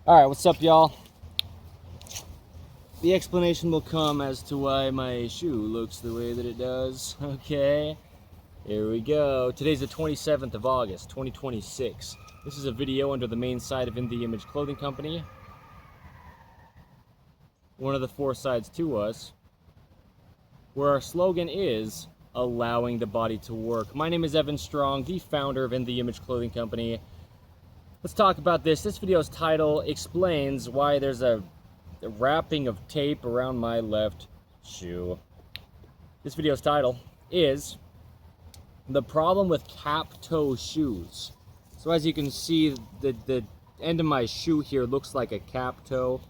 Alright, what's up, y'all? The explanation will come as to why my shoe looks the way that it does. Okay, here we go. Today's the 27th of August, 2026. This is a video under the main site of In The Image Clothing Company. One of the four sides to us, where our slogan is, allowing the body to work. My name is Evan Strong, the founder of In The Image Clothing Company. Let's talk about this. This video's title explains why there's a wrapping of tape around my left shoe. This video's title is the problem with cap toe shoes. So as you can see, the end of my shoe here looks like a cap toe.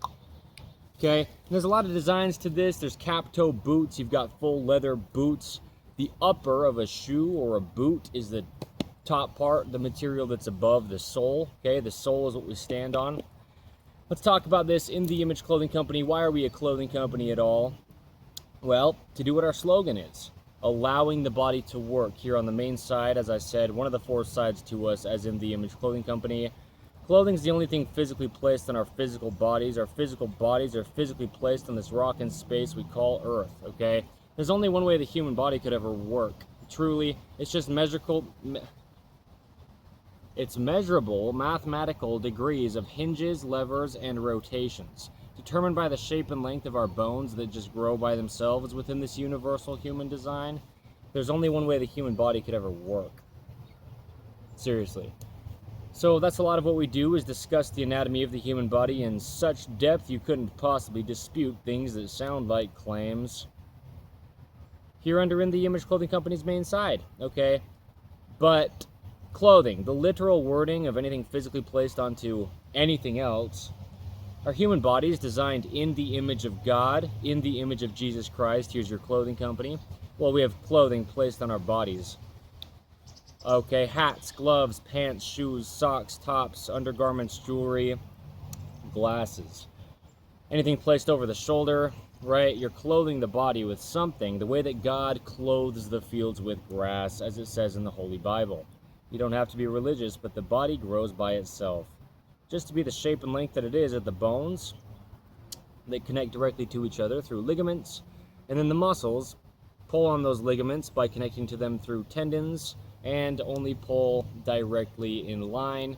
Okay, and there's a lot of designs to this. There's cap toe boots. You've got full leather boots. The upper of a shoe or a boot is the top part, the material that's above the sole. Okay, the sole is what we stand on. Let's talk about this in the Image Clothing Company. Why are we a clothing company at all? Well, to do what our slogan is, allowing the body to work. Here on the main side, as I said, one of the four sides to us as in the Image Clothing Company. Clothing is the only thing physically placed on our physical bodies. Our physical bodies are physically placed on this rock in space we call Earth, okay? There's only one way the human body could ever work. Truly, it's just measurable mathematical degrees of hinges, levers, and rotations, determined by the shape and length of our bones that just grow by themselves within this universal human design. There's only one way the human body could ever work. Seriously. So that's a lot of what we do, is discuss the anatomy of the human body in such depth you couldn't possibly dispute things that sound like claims. Here under In The Image Clothing Company's main side, okay? But clothing, the literal wording of anything physically placed onto anything else. Our human body is designed in the image of God, in the image of Jesus Christ. Here's your clothing company. Well, we have clothing placed on our bodies. Okay, hats, gloves, pants, shoes, socks, tops, undergarments, jewelry, glasses. Anything placed over the shoulder, right? You're clothing the body with something, the way that God clothes the fields with grass, as it says in the Holy Bible. You don't have to be religious, but the body grows by itself. Just to be the shape and length that it is at the bones, they connect directly to each other through ligaments, and then the muscles pull on those ligaments by connecting to them through tendons, and only pull directly in line.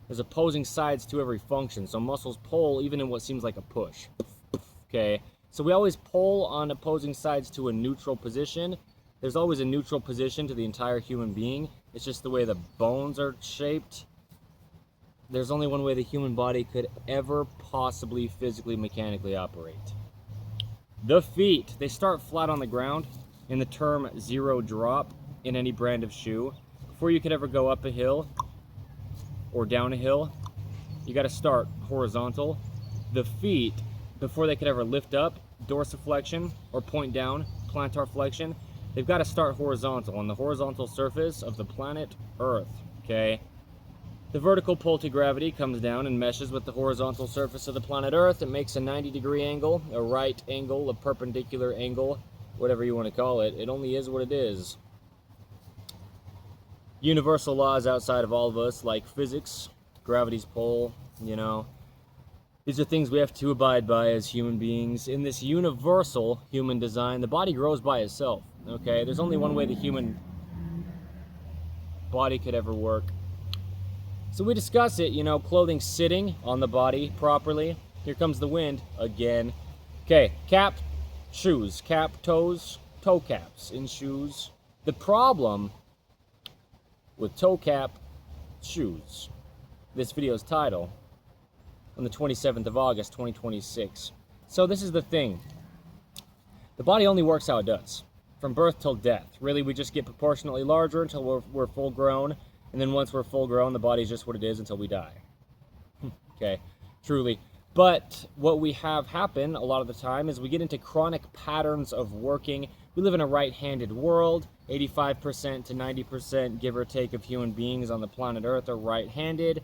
There's opposing sides to every function, so muscles pull even in what seems like a push. Okay, so we always pull on opposing sides to a neutral position. There's always a neutral position to the entire human being. It's just the way the bones are shaped. There's only one way the human body could ever possibly physically, mechanically operate. The feet, they start flat on the ground in the term zero drop in any brand of shoe. Before you could ever go up a hill or down a hill, you got to start horizontal. The feet, before they could ever lift up, dorsiflexion, or point down, plantar flexion, they've got to start horizontal on the horizontal surface of the planet Earth, okay? The vertical pull to gravity comes down and meshes with the horizontal surface of the planet Earth. It makes a 90-degree angle, a right angle, a perpendicular angle, whatever you want to call it. It only is what it is. Universal laws outside of all of us, like physics, gravity's pull, you know. These are things we have to abide by as human beings. In this universal human design, the body grows by itself, okay? There's only one way the human body could ever work. So we discuss it, you know, clothing sitting on the body properly. Here comes the wind again. Okay, cap, shoes, cap, toes, toe caps in shoes. The problem with toe cap shoes, this video's title, on the 27th of August, 2026. So this is the thing. The body only works how it does, from birth till death. Really, we just get proportionately larger until we're full grown, and then once we're full grown, the body's just what it is until we die. Okay, truly. But what we have happen a lot of the time is we get into chronic patterns of working. We live in a right-handed world. 85% to 90%, give or take, of human beings on the planet Earth are right-handed.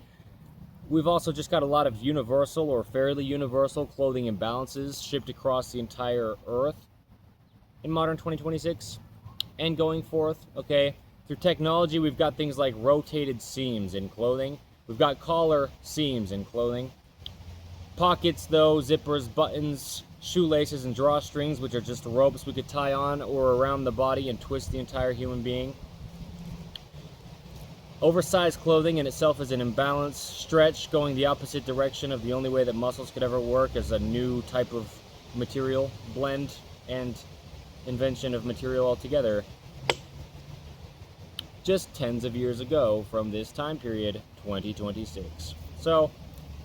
We've also just got a lot of universal or fairly universal clothing imbalances shipped across the entire Earth in modern 2026 and going forth, okay? Through technology, we've got things like rotated seams in clothing. We've got collar seams in clothing. Pockets though, zippers, buttons, shoelaces, and drawstrings, which are just ropes we could tie on or around the body and twist the entire human being. Oversized clothing in itself is an imbalance. Stretch, going the opposite direction of the only way that muscles could ever work, as a new type of material blend and invention of material altogether. Just tens of years ago from this time period, 2026. So,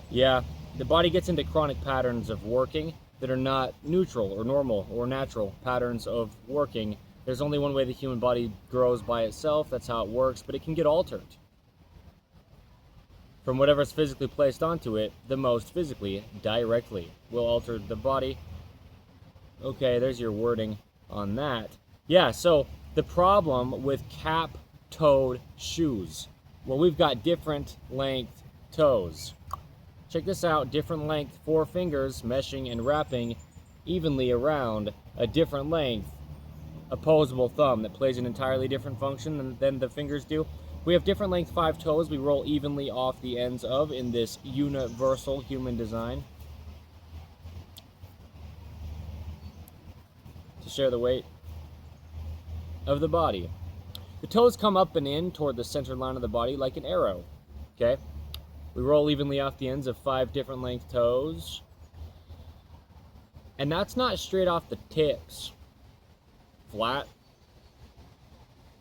yeah, the body gets into chronic patterns of working that are not neutral or normal or natural patterns of working. There's only one way the human body grows by itself. That's how it works, but it can get altered from whatever's physically placed onto it. The most physically, directly, will alter the body. Okay, there's your wording on that. Yeah, so the problem with cap-toed shoes. Well, we've got different length toes. Check this out, different length 4 fingers meshing and wrapping evenly around a different length opposable thumb that plays an entirely different function than the fingers do. We have different length 5 toes we roll evenly off the ends of in this universal human design to share the weight of the body. The toes come up and in toward the center line of the body like an arrow. Okay? We roll evenly off the ends of 5 different length toes. And that's not straight off the tips. Flat,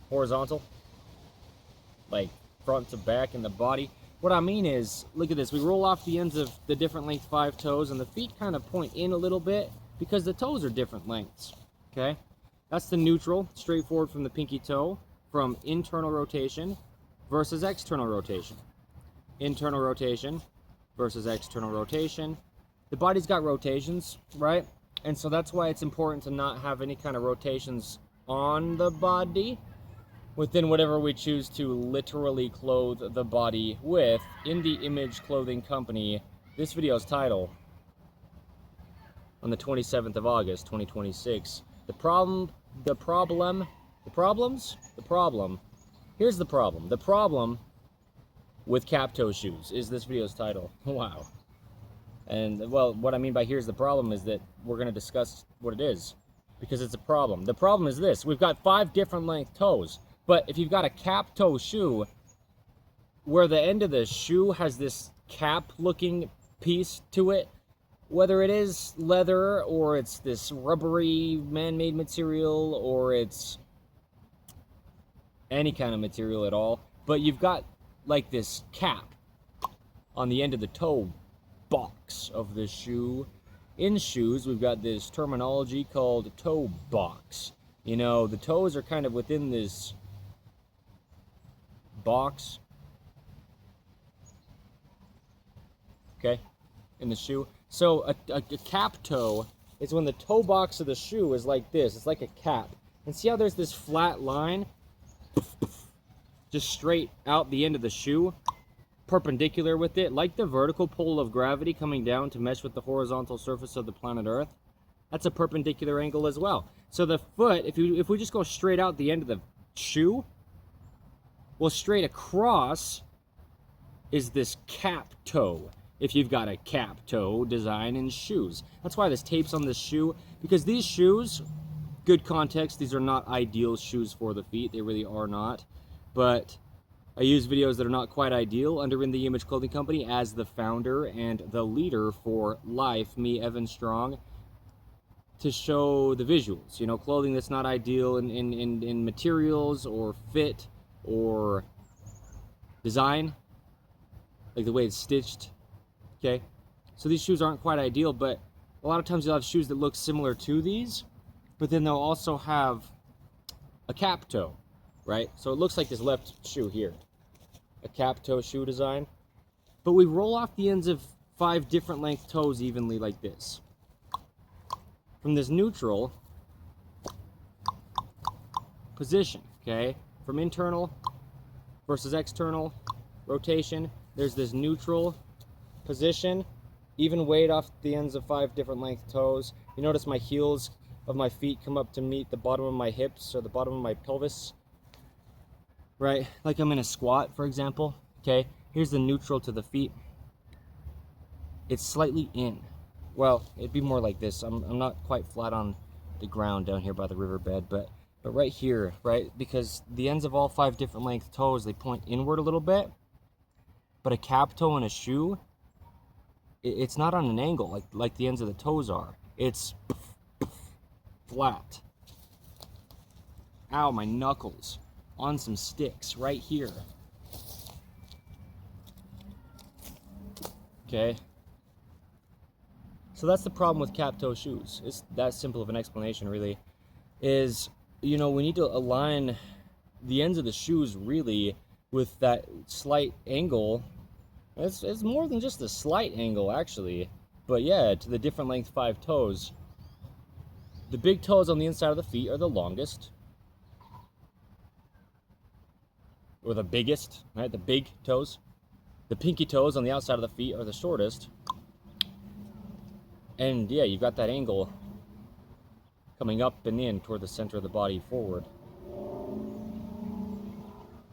horizontal, like front to back in the body. What I mean is, look at this, we roll off the ends of the different length 5 toes, and the feet kind of point in a little bit because the toes are different lengths. Okay, that's the neutral, straightforward from the pinky toe, from internal rotation versus external rotation. Internal rotation versus external rotation. The body's got rotations, right? And so that's why it's important to not have any kind of rotations on the body within whatever we choose to literally clothe the body with. In the Image Clothing Company, this video's title, on the 27th of August, 2026. Here's the problem. The problem with cap-toe shoes is this video's title. Wow. And, well, what I mean by here's the problem is that we're going to discuss what it is, because it's a problem. The problem is this. We've got 5 different length toes, but if you've got a cap-toe shoe, where the end of the shoe has this cap-looking piece to it, whether it is leather, or it's this rubbery man-made material, or it's any kind of material at all, but you've got, like, this cap on the end of the toe box of the shoe. In shoes, we've got this terminology called toe box. You know, the toes are kind of within this box, okay, in the shoe. So a cap toe is when the toe box of the shoe is like this. It's like a cap. And see how there's this flat line just straight out the end of the shoe, perpendicular with it, like the vertical pull of gravity coming down to mesh with the horizontal surface of the planet Earth. That's a perpendicular angle as well. So the foot, if we just go straight out the end of the shoe, well, straight across is this cap toe, if you've got a cap toe design in shoes. That's why this tape's on this shoe, because these shoes, good context, these are not ideal shoes for the feet. They really are not. But I use videos that are not quite ideal under In The Image Clothing Company as the founder and the leader for life, me, Evan Strong, to show the visuals. You know, clothing that's not ideal in materials or fit or design, like the way it's stitched. Okay, so these shoes aren't quite ideal, but a lot of times you'll have shoes that look similar to these, but then they'll also have a cap toe, right? So it looks like this left shoe here, a cap toe shoe design, but we roll off the ends of 5 different length toes evenly like this. From this neutral position, okay? From internal versus external rotation, there's this neutral position, even weight off the ends of 5 different length toes. You notice my heels of my feet come up to meet the bottom of my hips or the bottom of my pelvis, right? Like I'm in a squat, for example. Okay, here's the neutral to the feet. it's slightly in. Well, it'd be more like this. I'm not quite flat on the ground down here by the riverbed, but right here, right? Because the ends of all 5 different length toes, they point inward a little bit. But a cap toe in a shoe, it's not on an angle like the ends of the toes are. It's flat. Ow, my knuckles. On some sticks right here. Okay. So that's the problem with cap toe shoes. It's that simple of an explanation, really. Is, you know, we need to align the ends of the shoes really with that slight angle. It's more than just a slight angle, actually. But yeah, to the different length 5 toes. The big toes on the inside of the feet are the longest. Or the biggest, right? The big toes. The pinky toes on the outside of the feet are the shortest. And yeah, you've got that angle coming up and in toward the center of the body forward.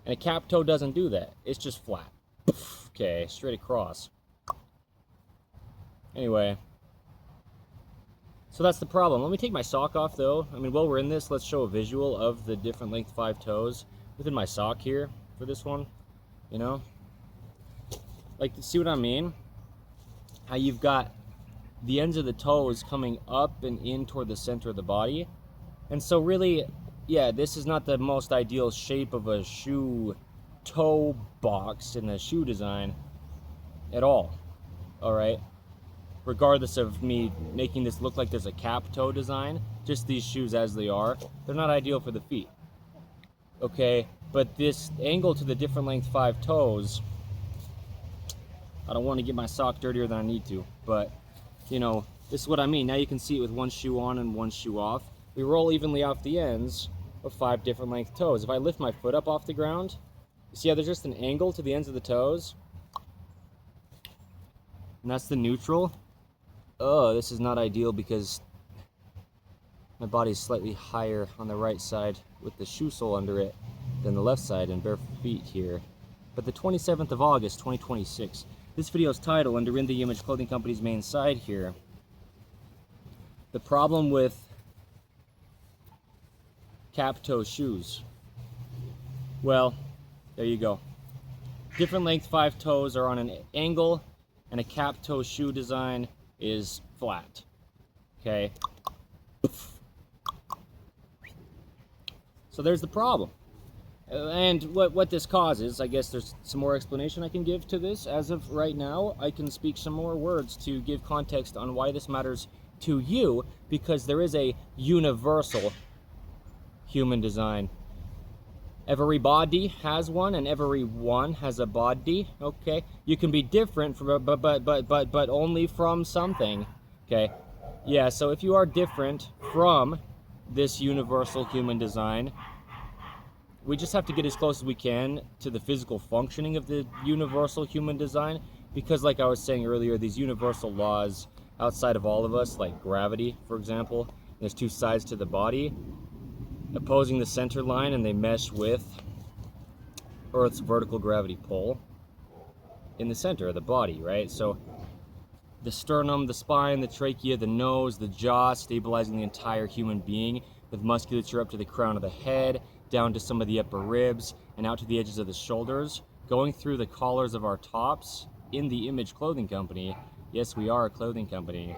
And a cap toe doesn't do that. It's just flat. Okay, straight across. Anyway. So that's the problem. Let me take my sock off, though. I mean, while we're in this, let's show a visual of the different length 5 toes within my sock here for this one. You know? Like, see what I mean? How you've got the ends of the toes coming up and in toward the center of the body. And so really, yeah, this is not the most ideal shape of a shoe toe box in the shoe design at all. Alright? Regardless of me making this look like there's a cap toe design, just these shoes as they are, they're not ideal for the feet. Okay? But this angle to the different length 5 toes, I don't want to get my sock dirtier than I need to, but you know, this is what I mean. Now you can see it with one shoe on and one shoe off. We roll evenly off the ends of 5 different length toes. If I lift my foot up off the ground, you see how there's just an angle to the ends of the toes? And that's the neutral. Oh, this is not ideal because my body's slightly higher on the right side with the shoe sole under it than the left side and bare feet here. But the 27th of August, 2026. This video's title under In The Image Clothing Company's main side here. The problem with cap toe shoes. Well, there you go. Different length 5 toes are on an angle, and a cap toe shoe design is flat. Okay? So there's the problem. And what this causes, I guess there's some more explanation I can give to this. As of right now, I can speak some more words to give context on why this matters to you, because there is a universal human design. Every body has one, and everyone has a body. Okay, you can be different from, but only from something. Okay, yeah. So if you are different from this universal human design, we just have to get as close as we can to the physical functioning of the universal human design, because like I was saying earlier, these universal laws outside of all of us, like gravity, for example, there's 2 sides to the body opposing the center line, and they mesh with Earth's vertical gravity pull in the center of the body, right? So the sternum, the spine, the trachea, the nose, the jaw, stabilizing the entire human being with musculature up to the crown of the head, down to some of the upper ribs, and out to the edges of the shoulders, going through the collars of our tops. In the Image Clothing Company. Yes, we are a clothing company.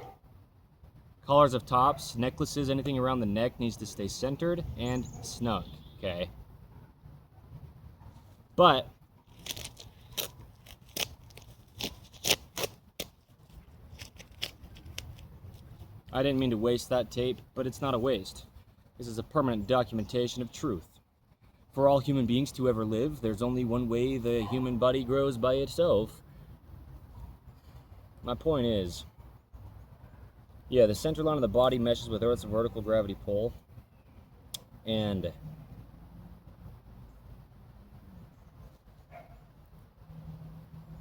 Collars of tops, necklaces, anything around the neck needs to stay centered and snug, okay? But I didn't mean to waste that tape, but it's not a waste. This is a permanent documentation of truth. For all human beings to ever live, there's only one way the human body grows by itself. My point is, yeah, the center line of the body meshes with Earth's vertical gravity pull, and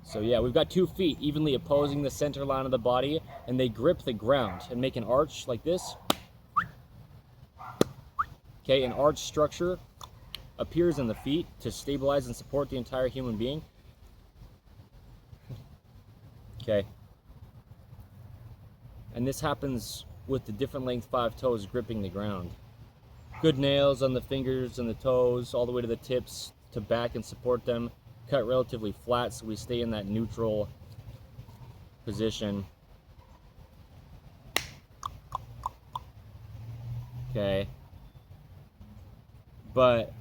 so yeah, we've got 2 feet evenly opposing the center line of the body, and they grip the ground and make an arch like this. Okay, an arch structure appears in the feet to stabilize and support the entire human being. Okay. And this happens with the different length 5 toes gripping the ground. Good nails on the fingers and the toes, all the way to the tips to back and support them. Cut relatively flat so we stay in that neutral position. Okay. But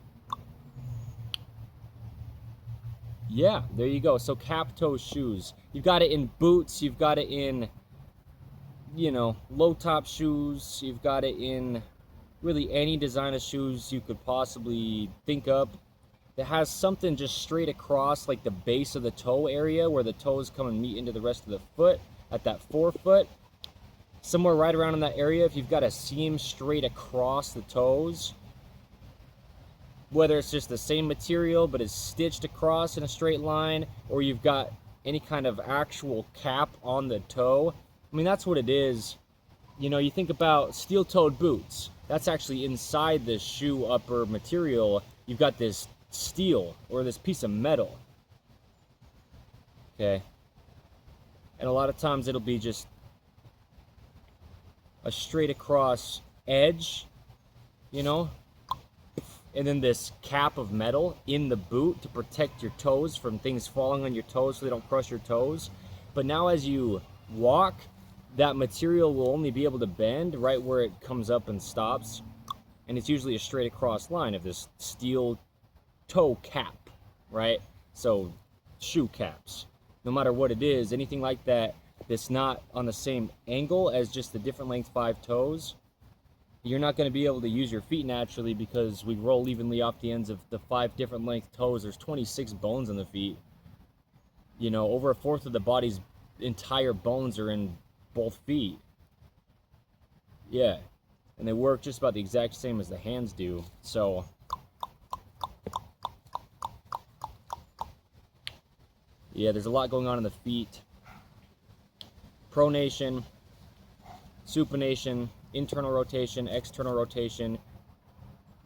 yeah, there you go. So cap toe shoes. You've got it in boots, you've got it in, you know, low top shoes, you've got it in really any design of shoes you could possibly think of that has something just straight across, like the base of the toe area where the toes come and meet into the rest of the foot at that forefoot. Somewhere right around in that area, if you've got a seam straight across the toes, whether it's just the same material but is stitched across in a straight line, or you've got any kind of actual cap on the toe, I mean, that's what it is. You know, you think about steel-toed boots. That's actually inside the shoe upper material. You've got this steel or this piece of metal. Okay. And a lot of times it'll be just a straight across edge, you know, and then this cap of metal in the boot to protect your toes from things falling on your toes so they don't crush your toes. But now as you walk, that material will only be able to bend right where it comes up and stops, and it's usually a straight across line of this steel toe cap, right? So shoe caps, no matter what it is, anything like that that's not on the same angle as just the different length 5 toes, you're not going to be able to use your feet naturally because we roll evenly off the ends of the 5 different length toes. There's 26 bones in the feet. You know, over a fourth of the body's entire bones are in both feet. Yeah, and they work just about the exact same as the hands do. So yeah, there's a lot going on in the feet. Pronation, supination, internal rotation, external rotation,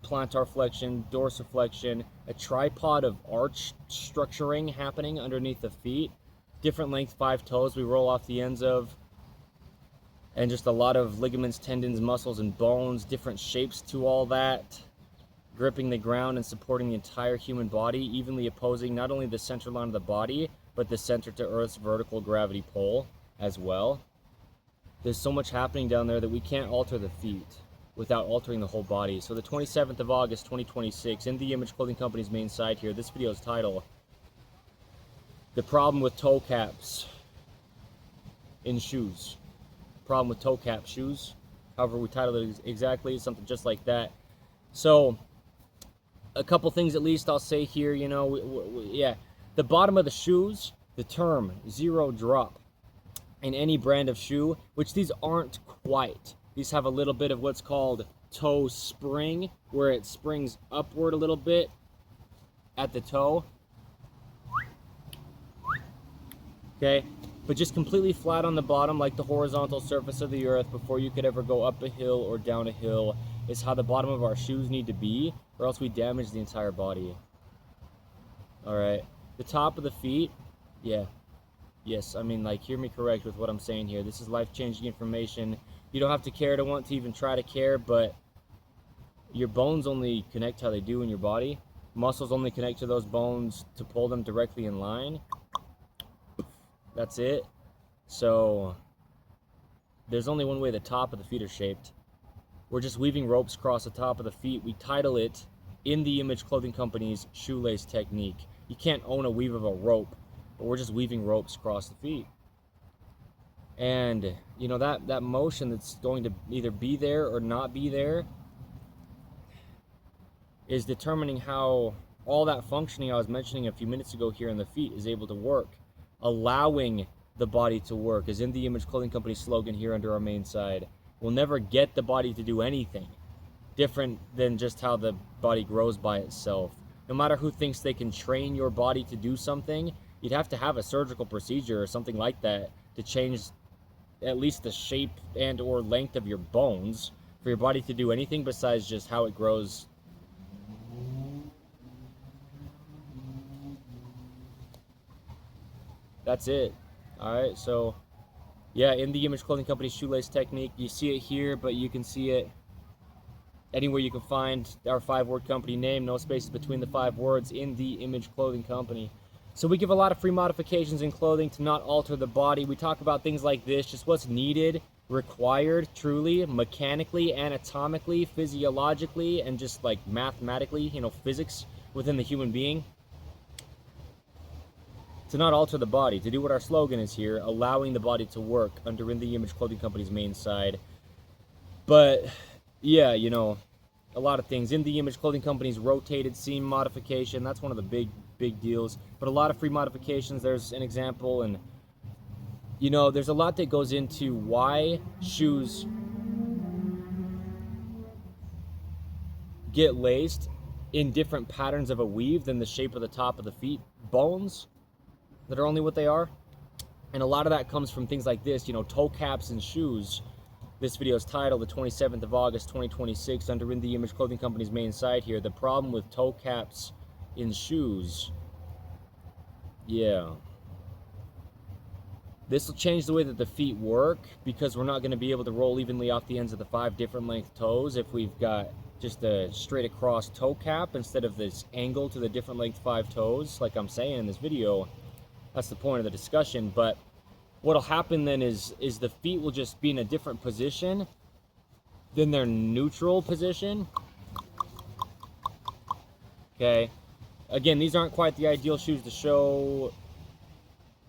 plantar flexion, dorsiflexion, a tripod of arch structuring happening underneath the feet, different length 5 toes we roll off the ends of, and just a lot of ligaments, tendons, muscles, and bones, different shapes to all that, gripping the ground and supporting the entire human body, evenly opposing not only the center line of the body, but the center to Earth's vertical gravity pull as well. There's so much happening down there that we can't alter the feet without altering the whole body. So the 27th of August, 2026, in the Image Clothing Company's main site here, this video's title, The Problem with Toe Caps in Shoes. Problem with toe cap shoes, however we titled it exactly, something just like that. So a couple things at least I'll say here, you know, yeah, the bottom of the shoes, the term zero drop in any brand of shoe, which these aren't quite. These have a little bit of what's called toe spring, where it springs upward a little bit at the toe. Okay, but just completely flat on the bottom like the horizontal surface of the earth before you could ever go up a hill or down a hill is how the bottom of our shoes need to be, or else we damage the entire body. Alright, the top of the feet, yeah, yes, I mean, like, hear me correct with what I'm saying here. This is life-changing information. You don't have to care to want to even try to care, but your bones only connect how they do in your body. Muscles only connect to those bones to pull them directly in line. That's it. So there's only one way the top of the feet are shaped. We're just weaving ropes across the top of the feet. We title it In the Image Clothing Company's shoelace technique. You can't own a weave of a rope, but we're just weaving ropes across the feet. And you know, that motion that's going to either be there or not be there is determining how all that functioning I was mentioning a few minutes ago here in the feet is able to work. Allowing the body to work is In the Image Clothing Company slogan here under our main side. We'll never get the body to do anything different than just how the body grows by itself. No matter who thinks they can train your body to do something, you'd have to have a surgical procedure or something like that to change at least the shape and or length of your bones for your body to do anything besides just how it grows. That's it. Alright, so Yeah, In the Image Clothing Company shoelace technique. You see it here, but you can see it anywhere you can find our 5-word company name, no spaces between the 5 words, In the Image Clothing Company. So we give a lot of free modifications in clothing to not alter the body. We talk about things like this, just what's needed, required, truly, mechanically, anatomically, physiologically, and just like mathematically, you know, physics within the human being. To not alter the body, to do what our slogan is here, allowing the body to work under In the Image Clothing Company's main side. But yeah, you know, a lot of things. In the Image Clothing Company's rotated seam modification, that's one of the big deals. But a lot of free modifications. There's an example, and you know, there's a lot that goes into why shoes get laced in different patterns of a weave than the shape of the top of the feet bones that are only what they are. And a lot of that comes from things like this, you know, toe caps and shoes. This video is titled the 27th of August 2026 under In the Image Clothing Company's main site here. The problem with toe caps in shoes. Yeah. This will change the way that the feet work, because we're not going to be able to roll evenly off the ends of the 5 different length toes if we've got just a straight across toe cap instead of this angle to the different length 5 toes. Like I'm saying in this video, that's the point of the discussion. But what'll happen then is the feet will just be in a different position than their neutral position. Okay. Again, these aren't quite the ideal shoes to show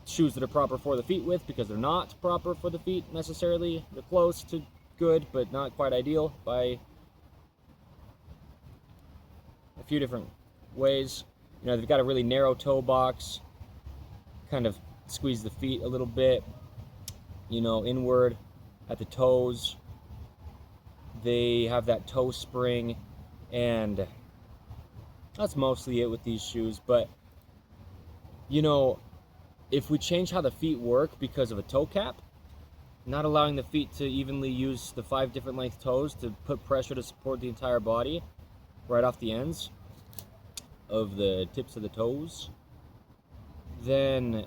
shoes that are proper for the feet with, because they're not proper for the feet necessarily. They're close to good, but not quite ideal by a few different ways. You know, they've got a really narrow toe box, kind of squeeze the feet a little bit, you know, inward at the toes. They have that toe spring, and that's mostly it with these shoes. But you know, if we change how the feet work because of a toe cap, not allowing the feet to evenly use the 5 different length toes to put pressure to support the entire body right off the ends of the tips of the toes, then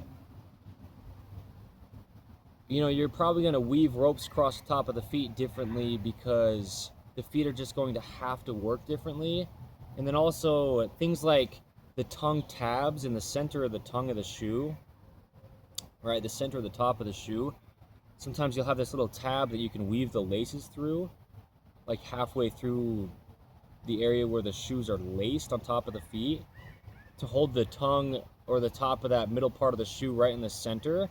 you know, you're probably going to weave ropes across the top of the feet differently, because the feet are just going to have to work differently. And then also things like the tongue tabs in the center of the tongue of the shoe, right, the center of the top of the shoe. Sometimes you'll have this little tab that you can weave the laces through, like halfway through the area where the shoes are laced on top of the feet, to hold the tongue or the top of that middle part of the shoe right in the center.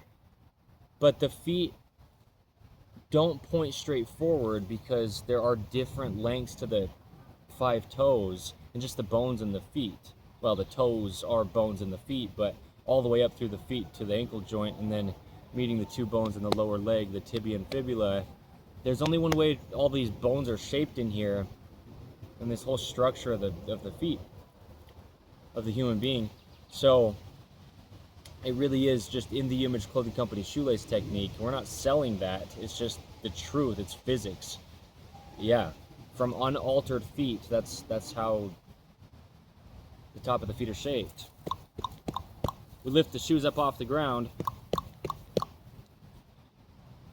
But the feet don't point straight forward because there are different lengths to the 5 toes and just the bones in the feet. Well, the toes are bones in the feet, but all the way up through the feet to the ankle joint, and then meeting the 2 bones in the lower leg, the tibia and fibula. There's only one way all these bones are shaped in here, and this whole structure of the feet of the human being. So it really is just In the Image Clothing Company shoelace technique. We're not selling that. It's just the truth. It's physics. Yeah, from unaltered feet. That's how the top of the feet are shaped. We lift the shoes up off the ground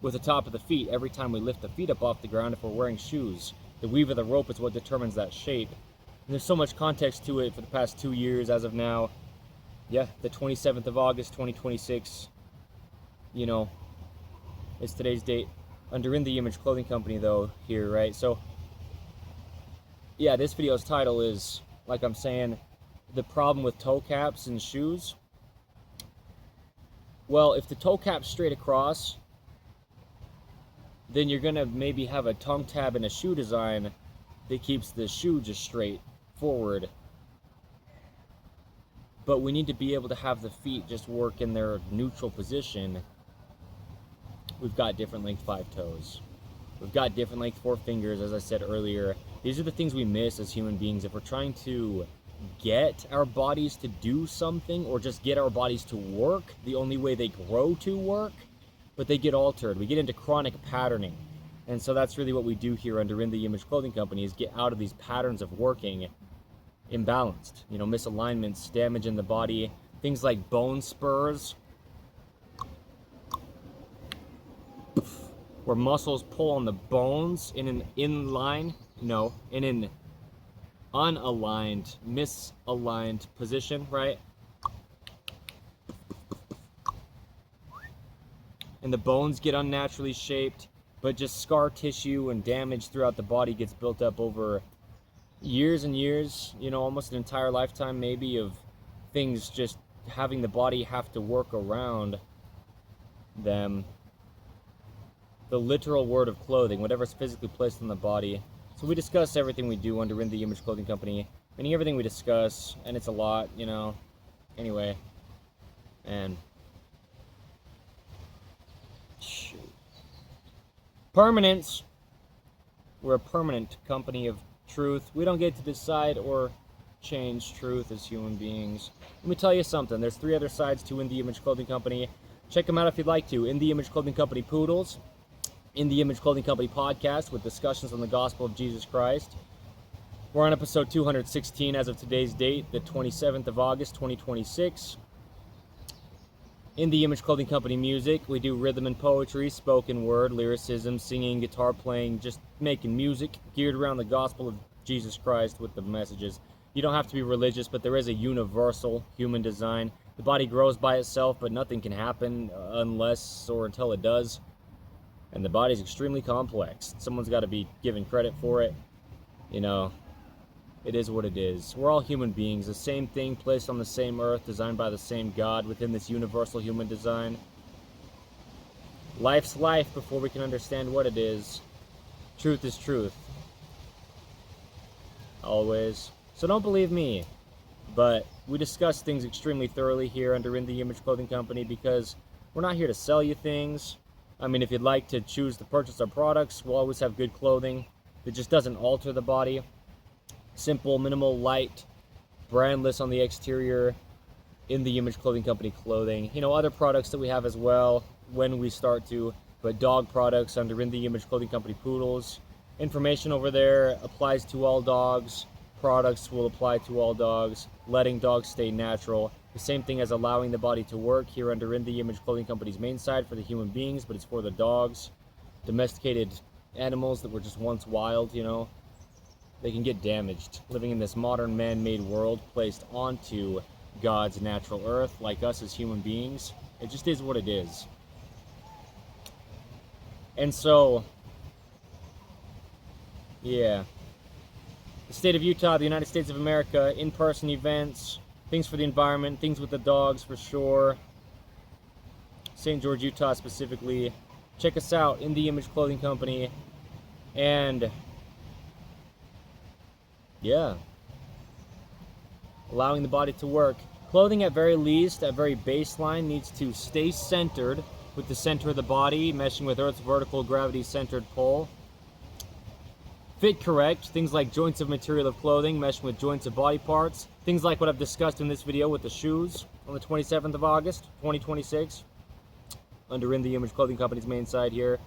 with the top of the feet every time we lift the feet up off the ground if we're wearing shoes. The weave of the rope is what determines that shape. And there's so much context to it for the past 2 years as of now. Yeah, the 27th of August, 2026, you know, is today's date. Under In the Image Clothing Company, though, here, right? So, yeah, this video's title is, like I'm saying, the problem with toe caps and shoes. Well, if the toe cap's straight across, then you're going to maybe have a tongue tab in a shoe design that keeps the shoe just straight forward. But we need to be able to have the feet just work in their neutral position. We've got different length 5 toes. We've got different length 4 fingers, as I said earlier. These are the things we miss as human beings. If we're trying to get our bodies to do something, or just get our bodies to work, the only way they grow to work, but they get altered. We get into chronic patterning. And so that's really what we do here under In the Image Clothing Company, is get out of these patterns of working imbalanced, you know, misalignments, damage in the body, things like bone spurs. where muscles pull on the bones in an unaligned, misaligned position, right? And the bones get unnaturally shaped, but just scar tissue and damage throughout the body gets built up over years and years, almost an entire lifetime maybe, of things just having the body have to work around them. The literal word of clothing, whatever's physically placed on the body. So we discuss everything we do under In The Image Clothing Company, meaning everything we discuss, and it's a lot, anyway. And shoot. Permanence. We're a permanent company of truth. We don't get to decide or change truth as human beings. Let me tell you something. There's 3 other sides to In The Image Clothing Company. Check them out if you'd like to. In The Image Clothing Company Poodles. In The Image Clothing Company Podcast with discussions on the gospel of Jesus Christ. We're on episode 216 as of today's date, the 27th of August, 2026. In The Image Clothing Company Music, we do rhythm and poetry, spoken word, lyricism, singing, guitar playing, just making music geared around the gospel of Jesus Christ with the messages. You don't have to be religious, but there is a universal human design. The body grows by itself, but nothing can happen unless or until it does. And the body's extremely complex. Someone's got to be given credit for it. It is what it is. We're all human beings. The same thing placed on the same earth, designed by the same God within this universal human design. Life's life before we can understand what it is. Truth is truth. Always. So don't believe me. But we discuss things extremely thoroughly here under In The Image Clothing Company because we're not here to sell you things. I mean, if you'd like to choose to purchase our products, we'll always have good clothing that just doesn't alter the body. Simple, minimal, light, brandless on the exterior, In The Image Clothing Company clothing. Other products that we have as well when we start to, but dog products under In The Image Clothing Company Poodles. Information over there applies to all dogs. Products will apply to all dogs. Letting dogs stay natural. The same thing as allowing the body to work here under In The Image Clothing Company's main side for the human beings, but it's for the dogs. Domesticated animals that were just once wild, they can get damaged living in this modern man-made world placed onto God's natural earth, like us as human beings. It just is what it is. And so, yeah. The state of Utah, the United States of America, in-person events, things for the environment, things with the dogs for sure. St. George, Utah specifically. Check us out, In The Image Clothing Company. And yeah, allowing the body to work. Clothing at very least, at very baseline, needs to stay centered with the center of the body, meshing with Earth's vertical gravity-centered pull. Fit correct, things like joints of material of clothing, meshing with joints of body parts. Things like what I've discussed in this video with the shoes on the 27th of August, 2026. Under In The Image Clothing Company's main side here.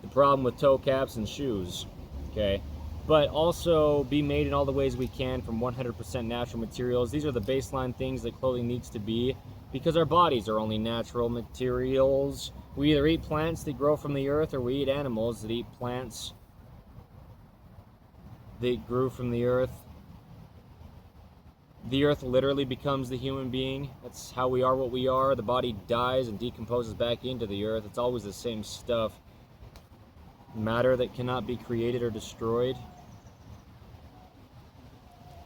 The problem with toe caps and shoes, okay? But also be made in all the ways we can from 100% natural materials. These are the baseline things that clothing needs to be because our bodies are only natural materials. We either eat plants that grow from the earth or we eat animals that eat plants that grew from the earth. The earth literally becomes the human being. That's how we are what we are. The body dies and decomposes back into the earth. It's always the same stuff. Matter that cannot be created or destroyed.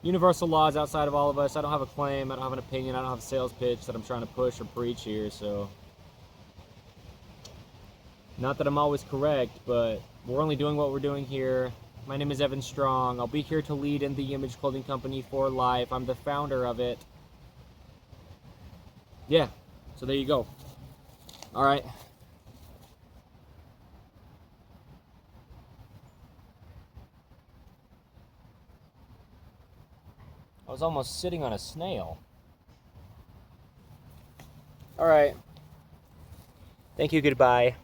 Universal laws outside of all of us. I don't have a claim, I don't have an opinion, I don't have a sales pitch that I'm trying to push or preach here, so. Not that I'm always correct, but we're only doing what we're doing here. My name is Evan Strong. I'll be here to lead In The Image Clothing Company for life. I'm the founder of it. Yeah, so there you go. All right. I was almost sitting on a snail. All right. Thank you, goodbye.